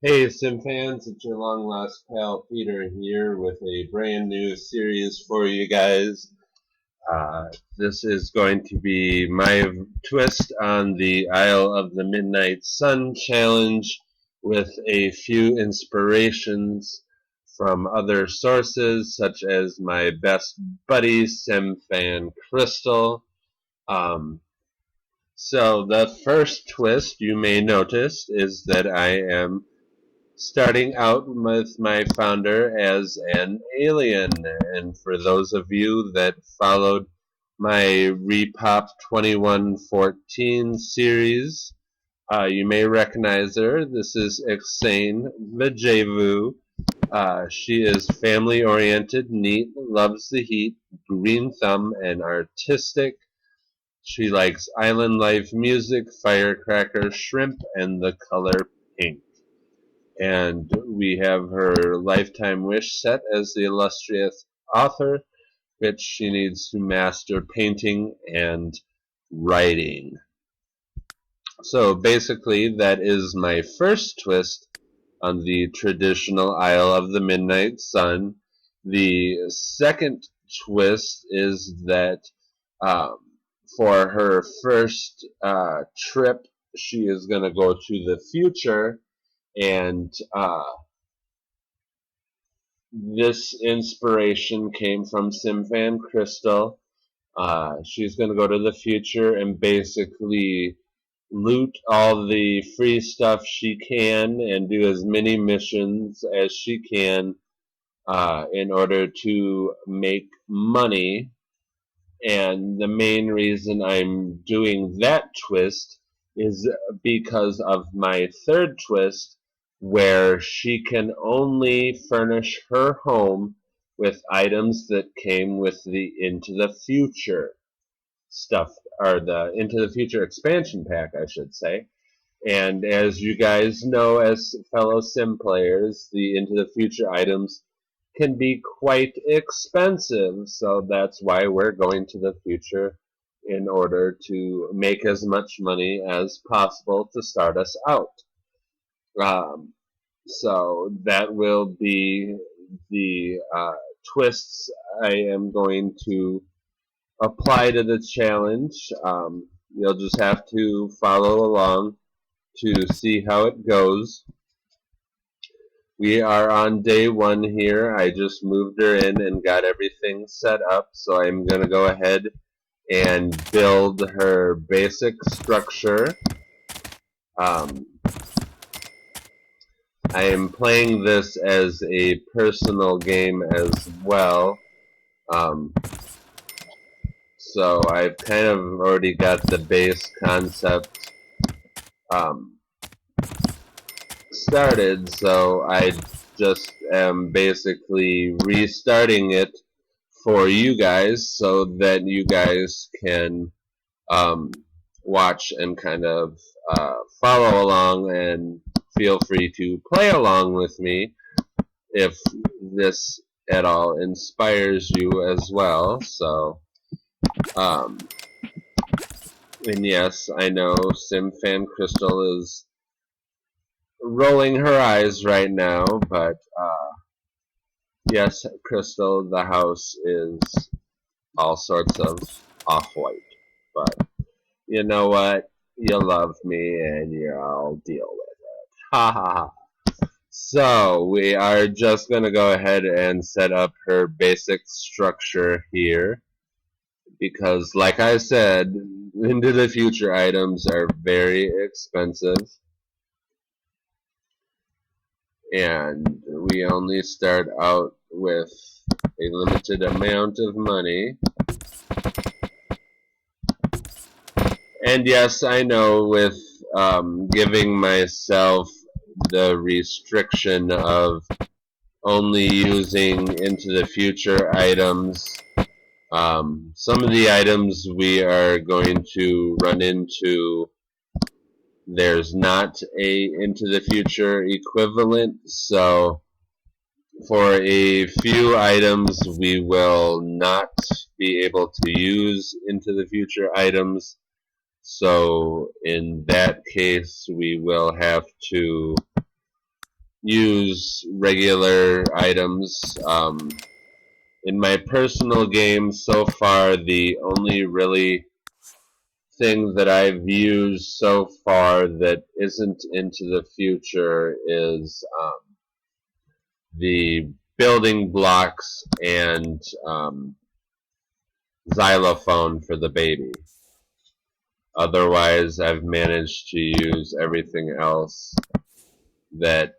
Hey Sim fans, it's your long lost pal Peter here with a brand new series for you guys. This is going to be my twist on the Isle of the Midnight Sun challenge with a few inspirations from other sources such as my best buddy Sim fan Crystal. Um, so the first twist you may notice is that I am starting out with my founder as an alien. And for those of you that followed my Repop 2114 series, you may recognize her. This is Ixane Vajevu. She is family oriented, neat, loves the heat, green thumb, and artistic. She likes island life music, firecracker, shrimp, and the color pink. And we have her lifetime wish set as the illustrious author, which she needs to master painting and writing. So basically, that is my first twist on the traditional Isle of the Midnight Sun. The second twist is that um, for her first trip, she is going to go to the future and this inspiration came from Simfan Crystal. She's going to go to the future and basically loot all the free stuff she can and do as many missions as she can in order to make money. And the main reason I'm doing that twist is because of my third twist, where she can only furnish her home with items that came with the Into the Future stuff, or the Into the Future expansion pack, I should say. And as you guys know, as fellow sim players, the Into the Future items can be quite expensive. So that's why we're going to the future in order to make as much money as possible to start us out. Um, so that will be the twists I am going to apply to the challenge. You'll just have to follow along to see how it goes. We are on day one here. I just moved her in and got everything set up, so I'm going to go ahead and build her basic structure. Um, I am playing this as a personal game as well, um, so I've kind of already got the base concept um, started, so I just am basically restarting it for you guys so that you guys can um, watch and kind of follow along and feel free to play along with me if this at all inspires you as well. So, um, and yes, I know SimFan Crystal is rolling her eyes right now, but yes, Crystal, the house is all sorts of off-white. But you know what? You love me and I'll deal with it. Ha ha ha. So we are just going to go ahead and set up her basic structure here because like I said, into the future items are very expensive and we only start out with a limited amount of money. And yes, I know with giving myself the restriction of only using into the future items, some of the items we are going to run into, there's not a into the future equivalent, so for a few items we will not be able to use into the future items. So in that case, we will have to use regular items. In my personal game so far, the only really thing that I've used so far that isn't into the future is the building blocks and xylophone for the baby. Otherwise, I've managed to use everything else that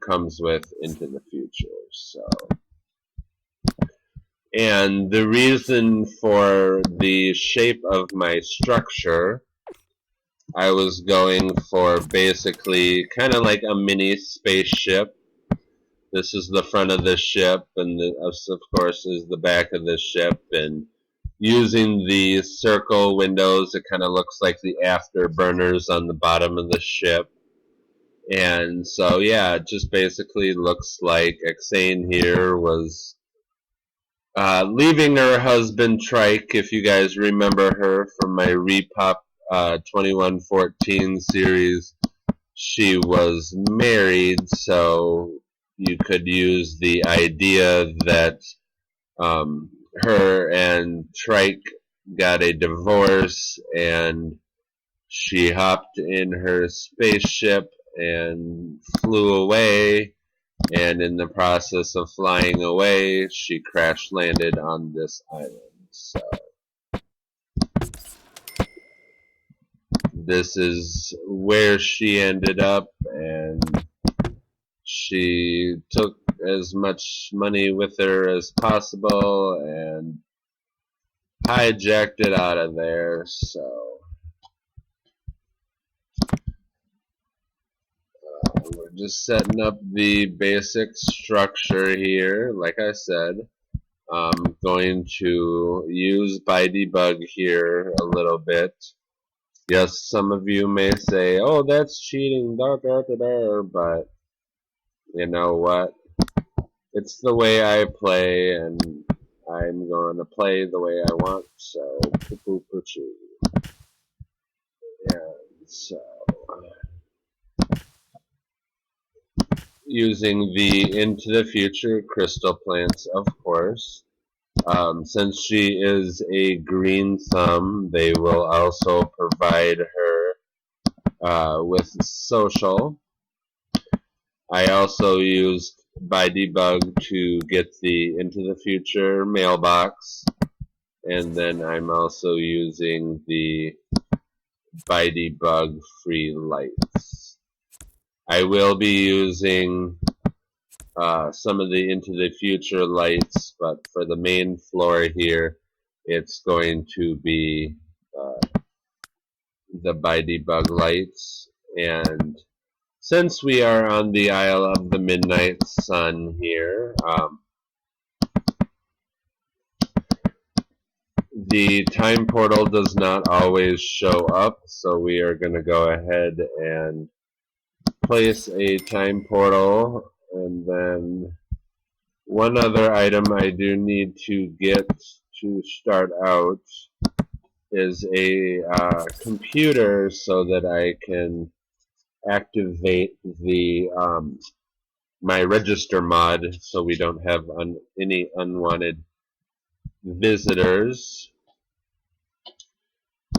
comes with into the future. So, and the reason for the shape of my structure, I was going for basically kind of like a mini spaceship. This is the front of the ship, and this, of course, is the back of the ship. And using the circle windows, it kind of looks like the afterburners on the bottom of the ship. And so, yeah, it just basically looks like Exane here was leaving her husband Trike, if you guys remember her from my Repop 2114 series. She was married, so you could use the idea that her and Trike got a divorce, and she hopped in her spaceship and flew away, and in the process of flying away, she crash landed on this island. So this is where she ended up, and she took as much money with her as possible and hijacked it out of there. So we're just setting up the basic structure here. Like I said, I'm going to use ByDebug here a little bit. Yes, some of you may say, oh, that's cheating, but you know what? It's the way I play, and I'm going to play the way I want, so poo-poo-poo-choo. And so, using the Into the Future crystal plants, of course. Since she is a green thumb, they will also provide her with social. I also used ByDebug to get the Into the Future mailbox, and then I'm also using the ByDebug free lights. I will be using some of the Into the Future lights, but for the main floor here, it's going to be the ByDebug lights. And since we are on the Isle of the Midnight Sun here, the time portal does not always show up, so we are going to go ahead and place a time portal. And then one other item I do need to get to start out is a computer so that I can activate the my register mod so we don't have any unwanted visitors.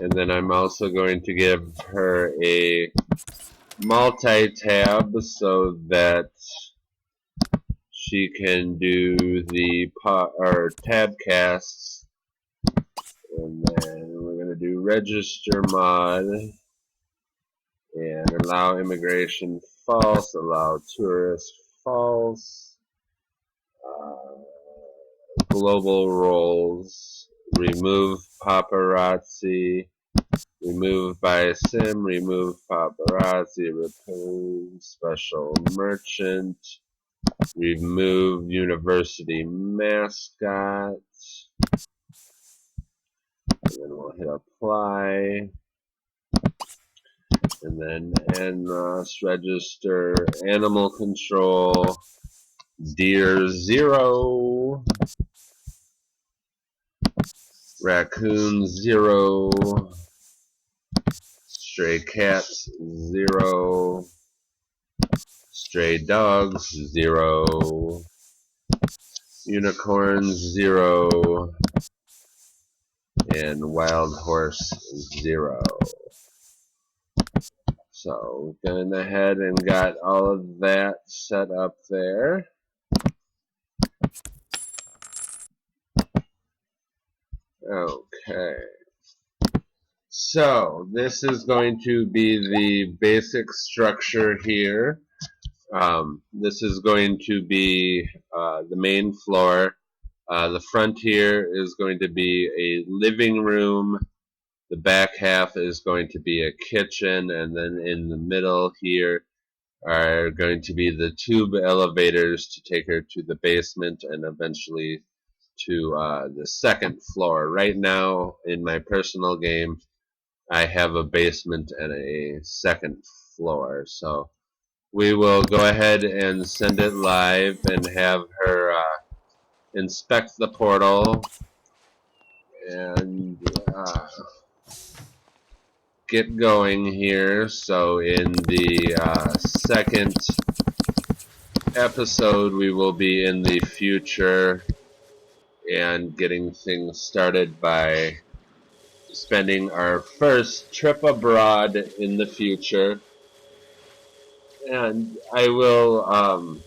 And then I'm also going to give her a multi-tab so that she can do the tab casts. And then we're going to do register mod and allow immigration false, allow tourist false, global roles, remove paparazzi, remove by sim, remove paparazzi, remove special merchant, remove university mascot, and then we'll hit apply, and then NROS register, animal control, deer 0, raccoon 0, stray cats 0, Stray dogs, 0. Unicorns, 0. And wild horse, 0. So, going ahead and got all of that set up there. Okay. So, this is going to be the basic structure here. This is going to be the main floor. The front here is going to be a living room. The back half is going to be a kitchen, and then in the middle here are going to be the tube elevators to take her to the basement and eventually to the second floor. Right now, in my personal game, I have a basement and a second floor. So we will go ahead and send it live and have her inspect the portal and get going here. So in the second episode, we will be in the future and getting things started by spending our first trip abroad in the future. And I will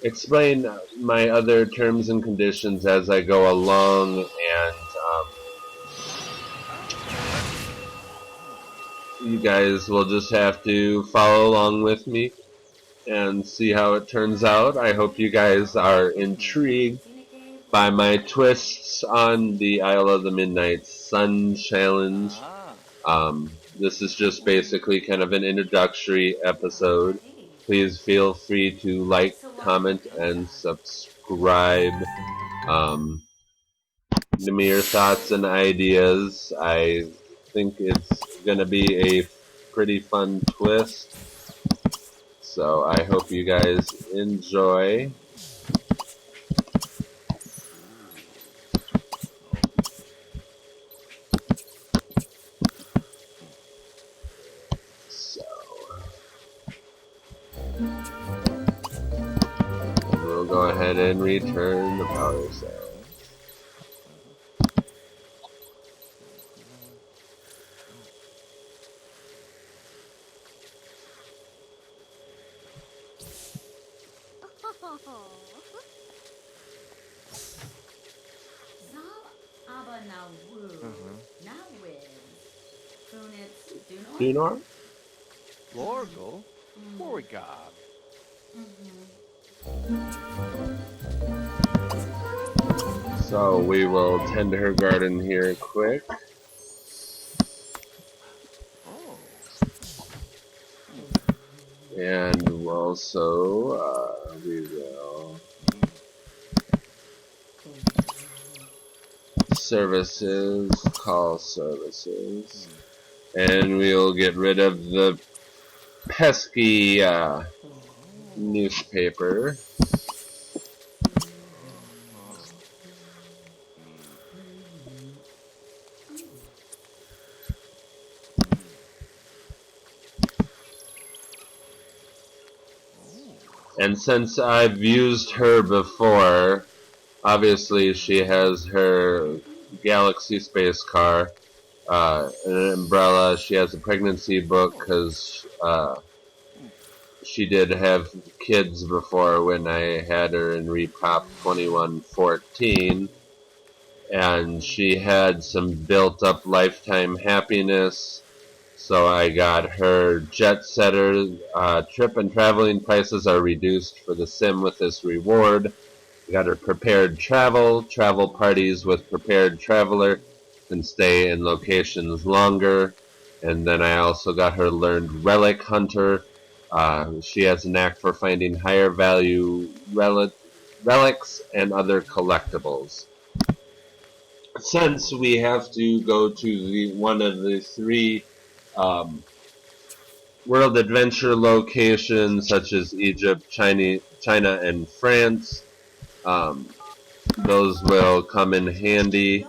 explain my other terms and conditions as I go along, and you guys will just have to follow along with me and see how it turns out. I hope you guys are intrigued by my twists on the Isle of the Midnight Sun challenge. This is just basically kind of an introductory episode. Please feel free to like, comment, and subscribe. Give me your thoughts and ideas. I think it's gonna be a pretty fun twist. So I hope you guys enjoy. So we'll go ahead and return the power cell. Dunor? Lorgo? Borgab. So we will tend to her garden here quick. And also, we will services, call services, and we'll get rid of the pesky newspaper. And since I've used her before, obviously she has her Galaxy space car, an umbrella. She has a pregnancy book because she did have kids before when I had her in Repop 2114. And she had some built-up lifetime happiness. So I got her Jet Setter. Trip and traveling prices are reduced for the sim with this reward. I got her Prepared Travel. Travel parties with Prepared Traveler can stay in locations longer. And then I also got her Learned Relic Hunter. She has a knack for finding higher value relics and other collectibles. Since we have to go to one of the three world adventure locations, such as Egypt, China, and France, those will come in handy.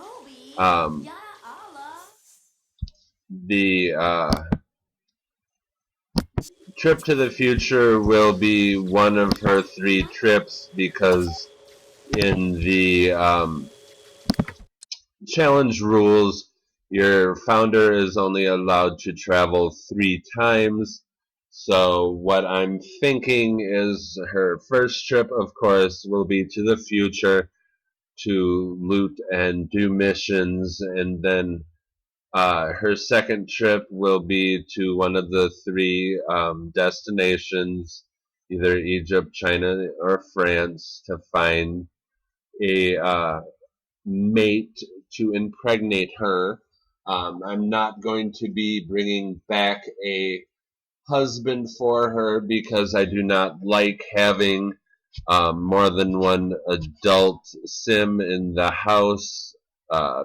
The Trip to the Future will be one of her 3 trips because in the challenge rules, your founder is only allowed to travel 3 times. So what I'm thinking is her first trip, of course, will be to the future to loot and do missions, and then her second trip will be to one of the 3 destinations, either Egypt, China, or France, to find a mate to impregnate her. I'm not going to be bringing back a husband for her because I do not like having more than one adult sim in the house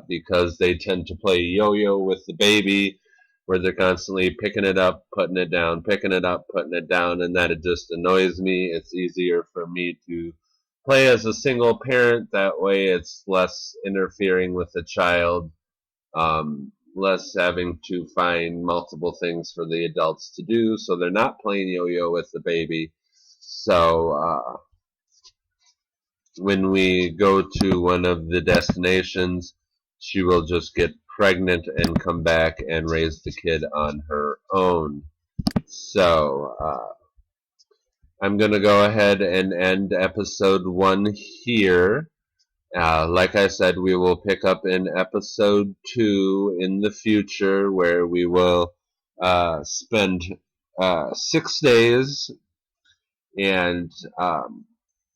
because they tend to play yo-yo with the baby where they're constantly picking it up, putting it down, picking it up, putting it down, and that it just annoys me. It's easier for me to play as a single parent. That way it's less interfering with the child, less having to find multiple things for the adults to do, so they're not playing yo-yo with the baby. So when we go to one of the destinations, she will just get pregnant and come back and raise the kid on her own. So I'm going to go ahead and end episode 1 here. Like I said, we will pick up in episode 2 in the future, where we will spend 6 days, and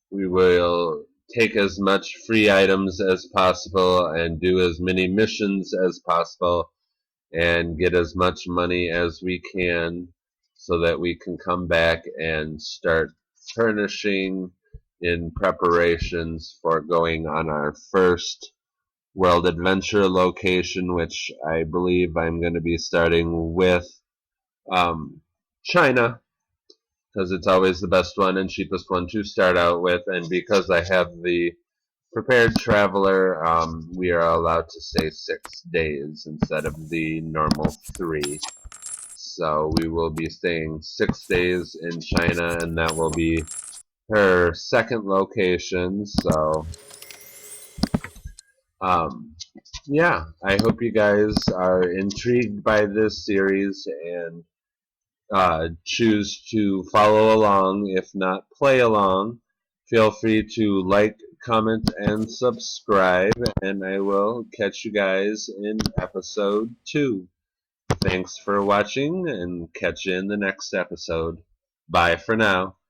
we will take as much free items as possible and do as many missions as possible and get as much money as we can so that we can come back and start furnishing in preparations for going on our first World Adventure location, which I believe I'm going to be starting with China, because it's always the best one and cheapest one to start out with, and because I have the Prepared Traveler, we are allowed to stay 6 days instead of the normal 3. So we will be staying 6 days in China, and that will be her second location. So, yeah, I hope you guys are intrigued by this series and choose to follow along. If not, play along. Feel free to like, comment, and subscribe, and I will catch you guys in episode 2. Thanks for watching, and catch you in the next episode. Bye for now.